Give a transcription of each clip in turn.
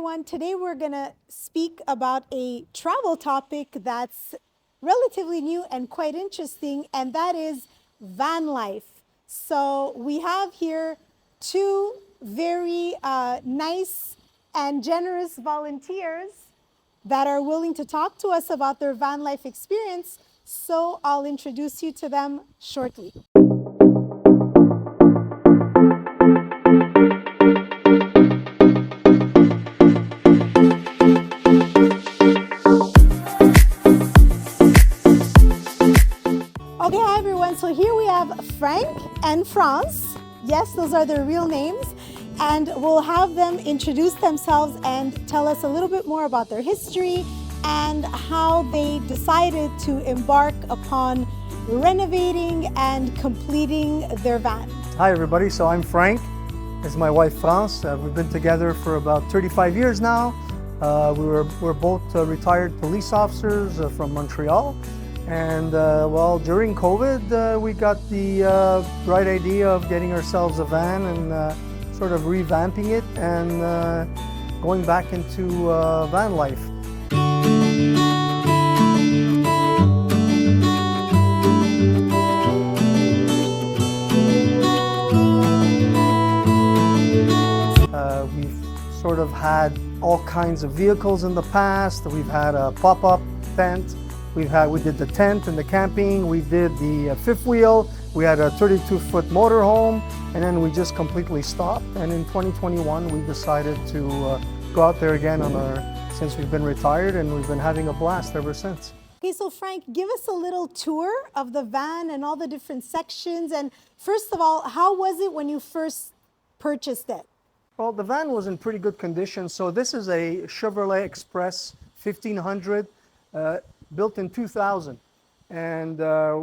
everyone. Today we're going to speak about a travel topic that's relatively new and quite interesting, and that is van life. So we have here two very nice and generous volunteers that are willing to talk to us about their van life experience. So I'll introduce you to them shortly. Okay, hi everyone. So here we have Frank and France. Yes, those are their real names. And we'll have them introduce themselves and tell us a little bit more about their history and how they decided to embark upon renovating and completing their van. Hi everybody, so I'm Frank. This is my wife France. We've been together for about 35 years now. We're both retired police officers from Montreal. And well, during COVID, we got the right idea of getting ourselves a van and sort of revamping it and going back into van life. We've sort of had all kinds of vehicles in the past. We've had a pop-up tent. We did the tent and the camping. We did the fifth wheel. We had a 32-foot motorhome, and then we just completely stopped. And in 2021, we decided to go out there again since we've been retired, and we've been having a blast ever since. Okay, so Frank, give us a little tour of the van and all the different sections. And first of all, how was it when you first purchased it? Well, the van was in pretty good condition. So this is a Chevrolet Express 1500. Built in 2000, and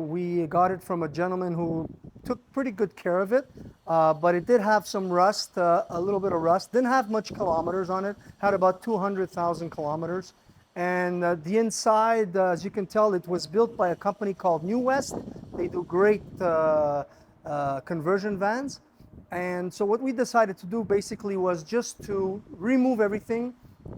we got it from a gentleman who took pretty good care of it, but it did have some rust, a little bit of rust. Didn't have much kilometers on it, had about 200,000 kilometers. And the inside, as you can tell, it was built by a company called New West. They do great conversion vans. And so what we decided to do basically was just to remove everything.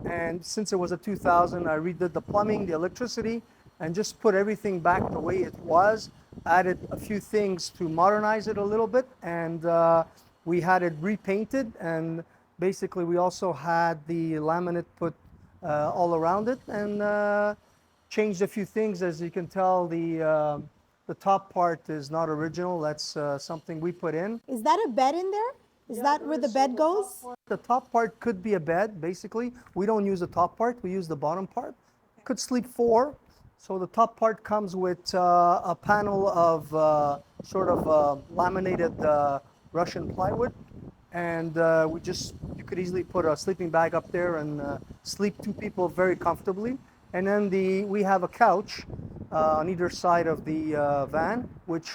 And since it was a 2000, I redid the plumbing, the electricity, and just put everything back the way it was. Added a few things to modernize it a little bit, and we had it repainted. And basically, we also had the laminate put all around it, and changed a few things. As you can tell, the top part is not original. That's something we put in. Is that a bed in there? Is that where the bed goes? The top part could be a bed, basically. We don't use the top part, we use the bottom part. Could sleep four. So the top part comes with a panel of sort of laminated Russian plywood. And you could easily put a sleeping bag up there and sleep two people very comfortably. And then we have a couch on either side of the van, which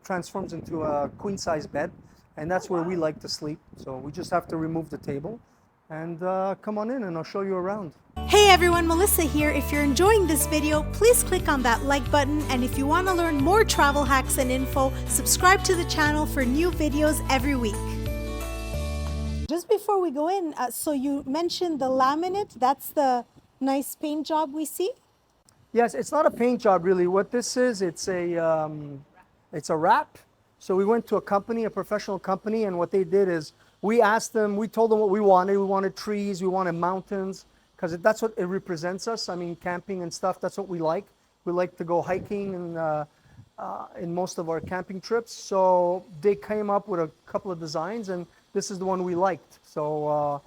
transforms into a queen size bed. And that's where we like to sleep. So we just have to remove the table and come on in and I'll show you around. Hey everyone, Melissa here. If you're enjoying this video, please click on that like button. And if you want to learn more travel hacks and info, subscribe to the channel for new videos every week. Just before we go in, so you mentioned the laminate. That's the nice paint job we see? Yes, it's not a paint job really. What this is, it's a wrap. So we went to a company, a professional company, and what they did is we told them what we wanted. We wanted trees, we wanted mountains, because that's what it represents us. I mean, camping and stuff, that's what we like. We like to go hiking and in most of our camping trips. So they came up with a couple of designs, and this is the one we liked. So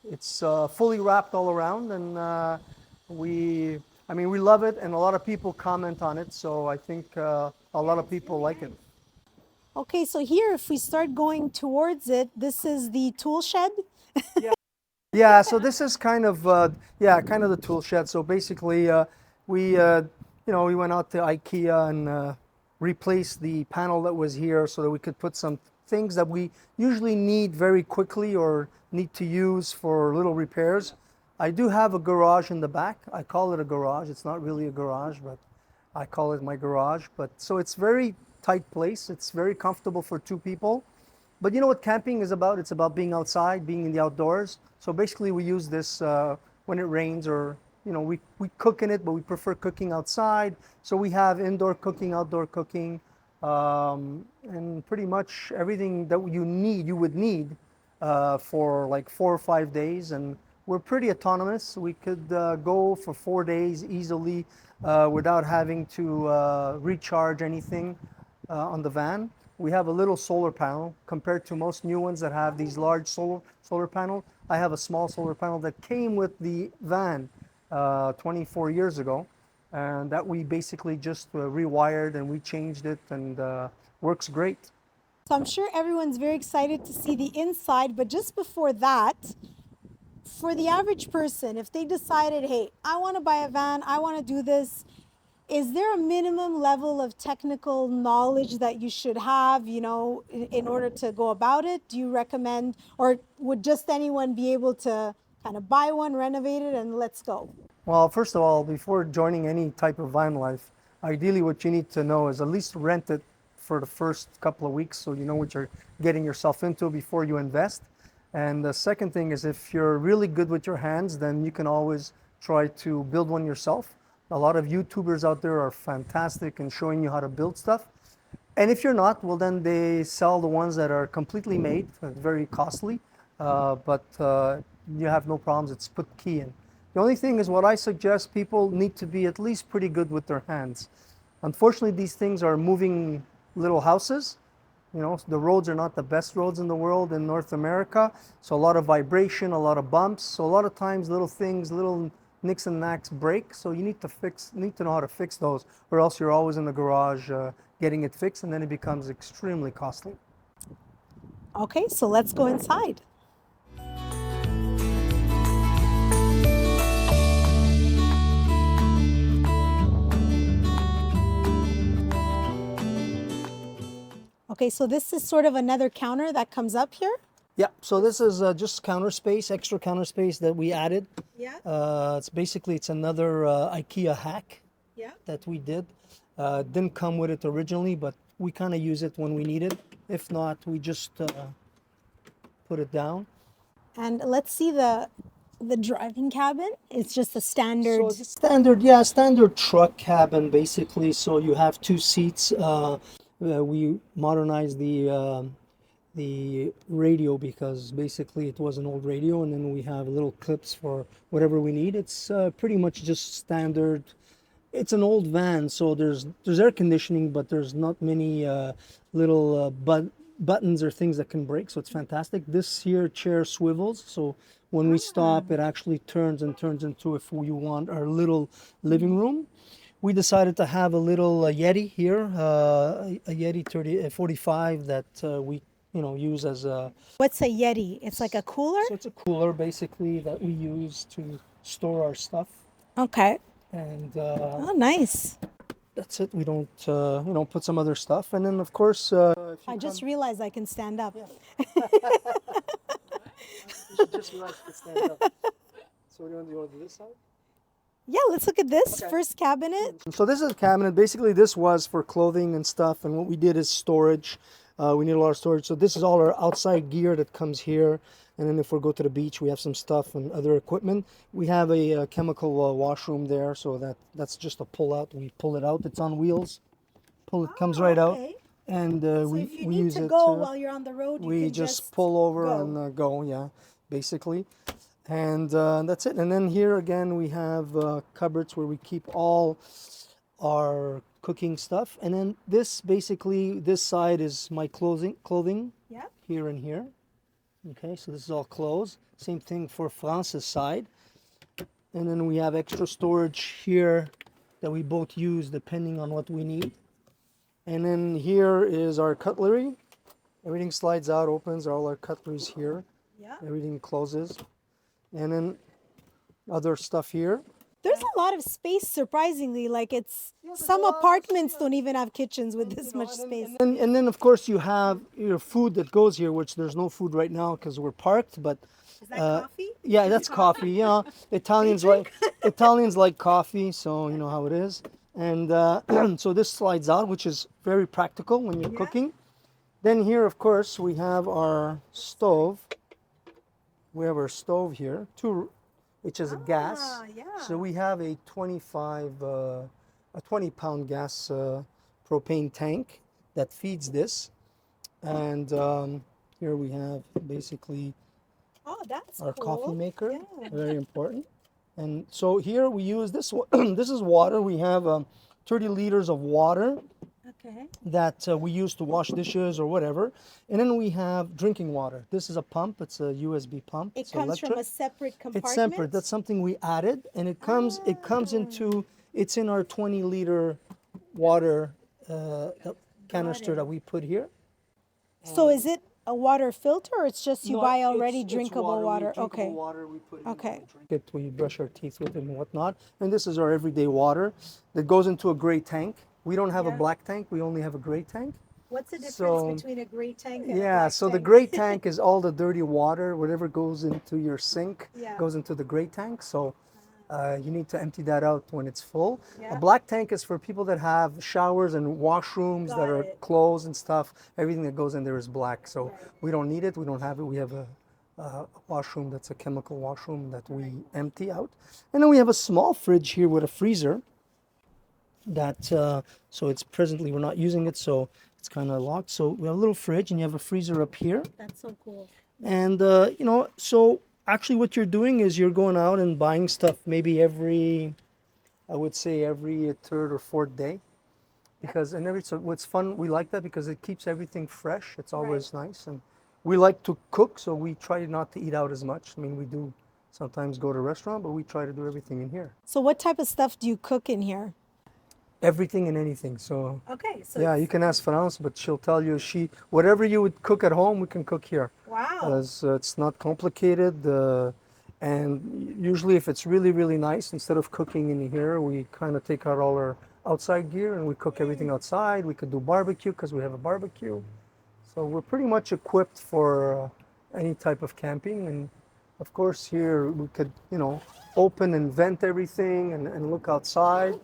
it's fully wrapped all around, and we love it, and a lot of people comment on it. So I think a lot of people like it. Okay, so here, if we start going towards it, this is the tool shed. Yeah, so this is kind of the tool shed. So basically, we went out to IKEA and replaced the panel that was here so that we could put some things that we usually need very quickly or need to use for little repairs. I do have a garage in the back. I call it a garage. It's not really a garage, but I call it my garage. But so it's very tight place. It's very comfortable for two people. But you know what camping is about? It's about being outside, being in the outdoors. So basically, we use this when it rains, or we cook in it, but we prefer cooking outside. So we have indoor cooking, outdoor cooking, and pretty much everything that you would need for like 4 or 5 days. And we're pretty autonomous. We could go for 4 days easily without having to recharge anything on the van. We have a little solar panel compared to most new ones that have these large solar panel. I have a small solar panel that came with the van 24 years ago, and that we basically just rewired and we changed it, and works great. So I'm sure everyone's very excited to see the inside, but just before that, for the average person, if they decided, hey, I want to buy a van, I want to do this, is there a minimum level of technical knowledge that you should have, in order to go about it? Do you recommend, or would just anyone be able to kind of buy one, renovate it, and let's go? Well, first of all, before joining any type of van life, ideally what you need to know is at least rent it for the first couple of weeks so you know what you're getting yourself into before you invest. And the second thing is, if you're really good with your hands, then you can always try to build one yourself. A lot of YouTubers out there are fantastic in showing you how to build stuff. And if you're not, well, then they sell the ones that are completely made, very costly, but you have no problems. It's put key in. The only thing is, what I suggest, people need to be at least pretty good with their hands. Unfortunately, these things are moving little houses. The roads are not the best roads in the world in North America. So a lot of vibration, a lot of bumps. So a lot of times little things, little nicks and knacks break. So you need to know how to fix those, or else you're always in the garage getting it fixed, and then it becomes extremely costly. Okay, so let's go inside. Okay, so this is sort of another counter that comes up here. Yeah, so this is just counter space, extra counter space that we added. Yeah. It's another IKEA hack that we did. Didn't come with it originally, but we kind of use it when we need it. If not, we just put it down. And let's see the driving cabin. It's just a standard. So it's a standard truck cabin basically. So you have two seats. We modernized the radio because basically it was an old radio, and then we have little clips for whatever we need. It's pretty much just standard. It's an old van, so there's air conditioning, but there's not many little buttons or things that can break, so it's fantastic. This here chair swivels, so when we stop, it actually turns into, if you want, our little living room. We decided to have a little Yeti here, a Yeti 45 that we use as a... What's a Yeti? It's like a cooler? So it's a cooler basically that we use to store our stuff. Okay. And oh, nice. That's it. We don't put some other stuff. And then of course... I just realized I can stand up. Yeah. You just realized you can stand up. So do you want to do this side? Yeah, let's look at this Okay. first cabinet. So this is a cabinet. Basically, this was for clothing and stuff, and what we did is storage. We need a lot of storage. So this is all our outside gear that comes here. And then if we go to the beach, we have some stuff and other equipment. We have a chemical washroom there, so that's just a pull out. We pull it out. It's on wheels. It comes right out. Okay. And So we if you we need use to it. go while you're on the road, you We can just pull over go. and go. Yeah, basically. And that's it. And then here again we have cupboards where we keep all our cooking stuff. And then this side is my clothing Yeah. here and here. Okay, so this is all clothes. Same thing for France's side. And then we have extra storage here that we both use depending on what we need. And then here is our cutlery. Everything slides out, opens, all our cutlery's here. Yeah. Everything closes. And then other stuff here. There's a lot of space, surprisingly. Like some a lot of apartments don't even have kitchens with this much space. And then of course you have your food that goes here, which there's no food right now because we're parked. But Is that coffee? yeah, that's coffee. You know, Italians like coffee, so you know how it is. And so this slides out, which is very practical when you're Yeah. cooking. Then here, of course, we have our stove. We have our stove here, which is a gas. Yeah. So we have a 20-pound gas propane tank that feeds this. And here we have basically Oh, that's our cool. coffee maker, Yeah. very important. And so here we use this. This is water. We have 30 liters of water Okay. that we use to wash dishes or whatever. And then we have drinking water. This is a pump. It's a USB pump. It It's comes from electric. a separate compartment. It's separate. That's something we added, and it's in our 20-liter water canister that we put here. So is it a water filter, or it's just you No, buy already it's drinkable water? Drinkable Okay. water, we put it Okay. in, we drink it, we brush our teeth with it and whatnot. And this is our everyday water that goes into a gray tank. We don't have a Yeah. black tank, we only have a gray tank. What's the difference So- between a gray tank and a Yeah, black so the tank? gray tank is all the dirty water, whatever goes into your sink Yeah. goes into the gray tank. So you need to empty that out when it's full. Yeah. A black tank is for people that have showers and washrooms Got that are it. closed and stuff. Everything that goes in there is black. So Right. we don't need it. We don't have it. We have a washroom that's a chemical washroom that we empty out. And then we have a small fridge here with a freezer that, so it's presently, we're not using it, so it's kind of locked. So we have a little fridge and you have a freezer up here. That's so cool. And, so actually what you're doing is you're going out and buying stuff maybe I would say every third or fourth day. Because, so what's fun, we like that because it keeps everything fresh. It's always nice. And we like to cook, so we try not to eat out as much. I mean, we do sometimes go to a restaurant, but we try to do everything in here. So what type of stuff do you cook in here? Everything and anything. So Okay. So yeah, you can ask France, but she'll tell you whatever you would cook at home, we can cook here. Wow. Because it's not complicated. And usually if it's really, really nice, instead of cooking in here, we kind of take out all our outside gear and we cook everything outside. We could do barbecue because we have a barbecue. So we're pretty much equipped for any type of camping. And of course here we could, open and vent everything and look outside.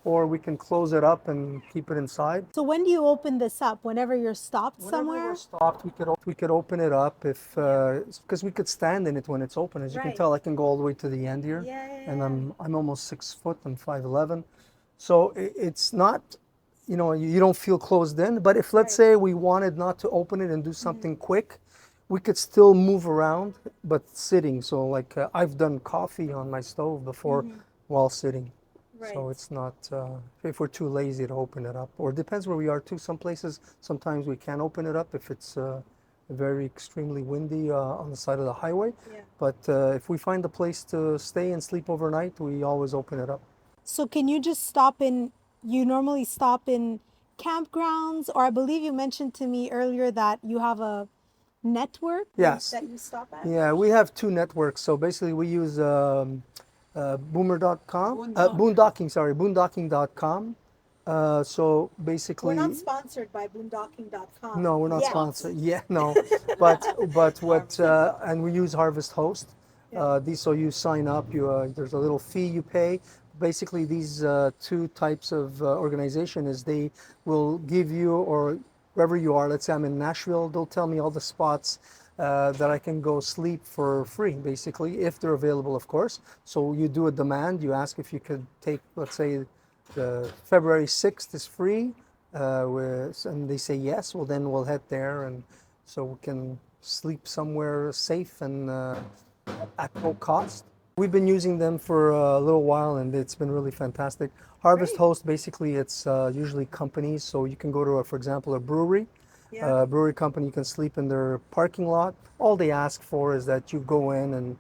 Or we can close it up and keep it inside. So when do you open this up? Whenever you're stopped Whenever somewhere? we're stopped, we could open it up because we could stand in it when it's open. As you can Right. tell, I can go all the way to the end here, Yeah. and I'm almost 6 foot. I'm 5'11", so it's not, you don't feel closed in. But if let's say we wanted not to open it and do something quick, we could still move around, but sitting. So like I've done coffee on my stove before while sitting. So it's not, if we're too lazy to open it up, or it depends where we are too. Some places, sometimes we can open it up if it's very extremely windy on the side of the highway. Yeah. But if we find a place to stay and sleep overnight, we always open it up. So can you just you normally stop in campgrounds, or I believe you mentioned to me earlier that you have a network Yes. that you stop at? Yeah, we have two networks. So basically we use boomer.com, boondocking.com. So basically, We're not sponsored by boondocking.com. no, we're not yet. sponsored. Yeah, no. But what and we use Harvest Host. So you sign up. There's a little fee you pay. Basically, these two types of organization is they will give you, or wherever you are. Let's say I'm in Nashville. They'll tell me all the spots that I can go sleep for free, basically, if they're available, of course. So you do a demand. You ask if you could take, let's say, the February 6th is free, and they say yes. Well, then we'll head there, and so we can sleep somewhere safe and at no cost. We've been using them for a little while, and it's been really fantastic. Harvest Host, basically, it's usually companies. So you can go to, for example, a brewery. Brewery company, you can sleep in their parking lot. All they ask for is that you go in and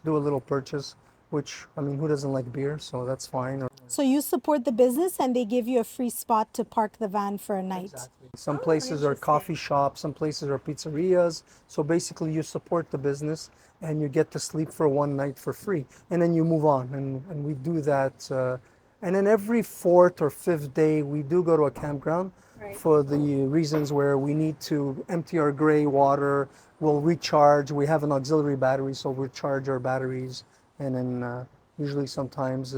do a little purchase, which, I mean, who doesn't like beer? So that's fine. So you support the business and they give you a free spot to park the van for a night. Exactly. Some places are coffee shops, some places are pizzerias. So basically you support the business and you get to sleep for one night for free. And then you move on, and we do that. And then every fourth or fifth day, we do go to a campground. For the reasons where we need to empty our gray water, we'll recharge. We have an auxiliary battery, so we'll charge our batteries, and then usually sometimes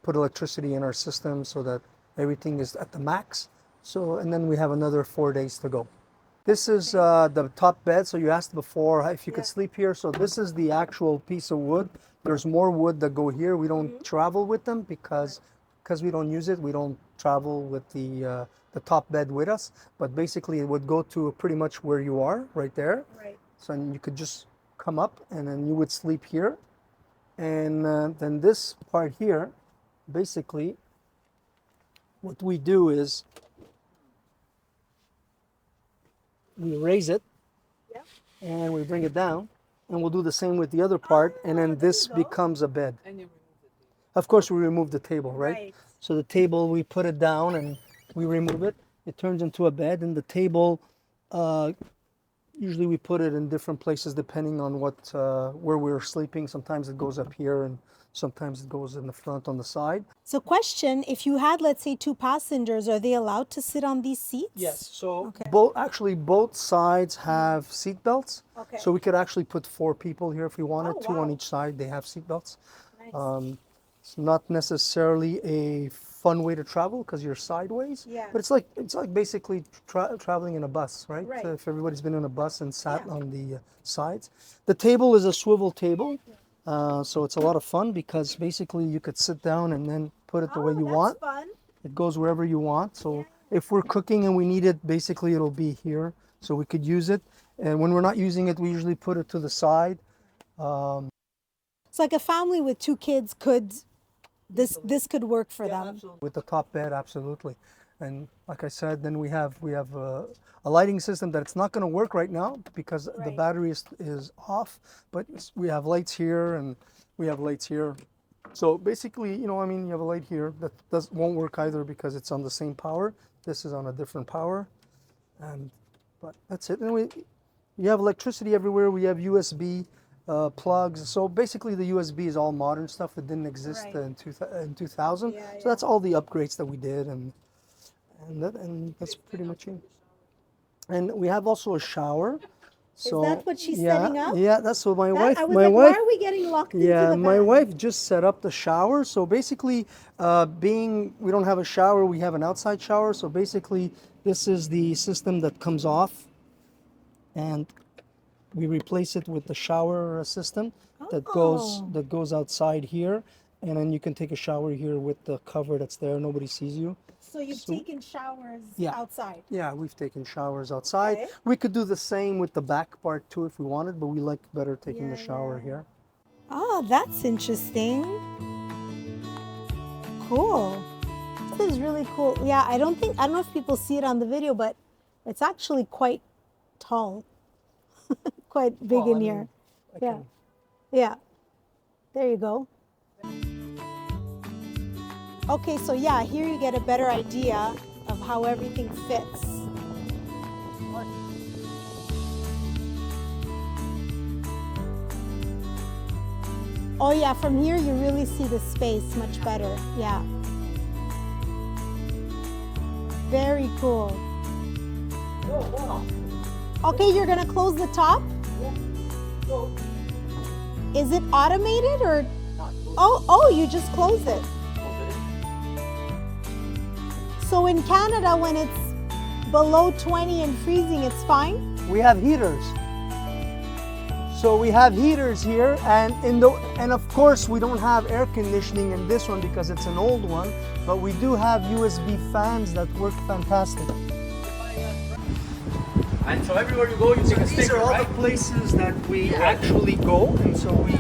put electricity in our system so that everything is at the max. So, and then we have another 4 days to go. This is the top bed. So you asked before if you could sleep here. So this is the actual piece of wood. There's more wood that go here. We don't travel with them because we don't use it. We don't travel with the top bed with us. But basically, it would go to pretty much where you are, right there. Right. So you could just come up, and then you would sleep here. And then this part here, basically, what we do is we raise it, and we bring it down, and we'll do the same with the other part, and then this becomes a bed. Of course, we remove the table, right? So the table, we put it down and we remove it. It turns into a bed, and the table, usually we put it in different places depending on where we're sleeping. Sometimes it goes up here, and sometimes it goes in the front on the side. So question, if you had, let's say, 2 passengers, are they allowed to sit on these seats? Yes, so both sides have seat belts. Okay. So we could actually put 4 people here if we wanted, Oh, 2 on wow. each side. They have seat belts. Nice. It's not necessarily a fun way to travel because you're sideways. Yeah. But it's like basically traveling in a bus, right? Right. If everybody's been in a bus and sat on the sides. The table is a swivel table. So it's a lot of fun because basically you could sit down and then put it the way you want. Fun. It goes wherever you want. So if we're cooking and we need it, basically it'll be here. So we could use it. And when we're not using it, we usually put it to the side. It's like a family with 2 kids could, this could work for them. With the top bed, absolutely. And like I said, then we have a lighting system that it's not going to work right now because the battery is off. But we have lights here and we have lights here. So basically, you have a light here that won't work either because it's on the same power. This is on a different power, but that's it. And you have electricity everywhere. We have USB plugs. So basically, the USB is all modern stuff that didn't exist in 2000. So that's all the upgrades that we did, and that's pretty much it. And we have also a shower. So, Is that what she's setting up? Yeah, that's what my wife. I was my like, wife. why are we getting locked into Yeah, the my van? wife just set up the shower. So basically, being we don't have a shower, we have an outside shower. So basically, this is the system that comes off, and we replace it with the shower system that goes outside here, and then you can take a shower here with the cover that's there. Nobody sees you. So you've taken showers Yeah. outside? Yeah, we've taken showers outside. Okay. We could do the same with the back part too if we wanted, but we like better taking the shower here. Oh, that's interesting. Cool. This is really cool. Yeah, I don't know if people see it on the video, but it's actually quite tall. Quite big in here. Yeah. Yeah. There you go. Okay, so yeah, here you get a better idea of how everything fits. Oh yeah, from here you really see the space much better. Yeah. Very cool. Okay, you're gonna close the top? Is it automated or? Oh, you just close it. So in Canada, when it's below 20 and freezing, it's fine? We have heaters. So we have heaters here, and of course we don't have air conditioning in this one because it's an old one, but we do have USB fans that work fantastic. And so everywhere you go, you take a sticker, These are all right? the places that we actually go, and so we